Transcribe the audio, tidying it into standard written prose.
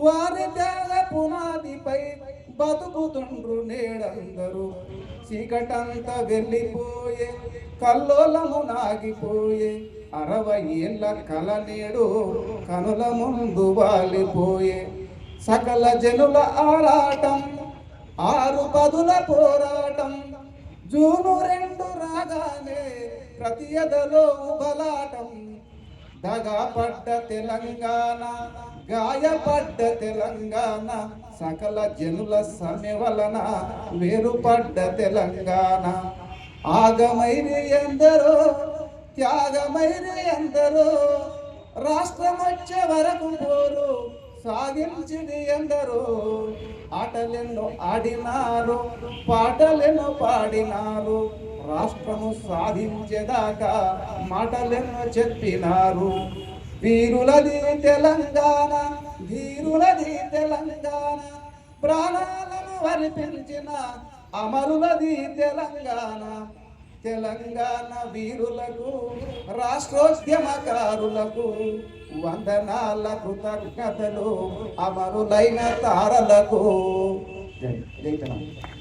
వారి త్యాగ పునాదిపై బతుకుతుండ్రు నేడందరూ. చీకటంతా వెళ్ళిపోయే కల్లోలము నాగిపోయే 60 ఏళ్ళ కల నేడు కనుల ముందు వాలిపోయే. సకల జనుల ఆరాటం 6 పదుల పోరాటం జూను 2 రాగానే ప్రతి ఎదలో ఉబలాటం. దగాపడ్డ తెలంగాణ గాయపడ్డ తెలంగాణ సకల జనుల సమ్మె వలన వేరుపడ్డ తెలంగాణ. ఆగమైరి ఎందరో త్యాగమైరి ఎందరో రాష్ట్రమొచ్చే వరకు పోరు సాగించింది ఎందరో. ఆటలెన్నో ఆడినారు పాటలెన్నో పాడినారు రాష్ట్రము సాధించేదాకా మాటలెన్నో చెప్పినారు. వీరులది తెలంగాణ ధీరులది తెలంగాణ ప్రాణాలను అర్పించిన అమరులది తెలంగాణ. తెలంగాణ వీరులకు రాష్ట్రోద్యమకారులకు వందనాల కృతజ్ఞతలు అమరులైన తారలకు. జై తెలంగాణ.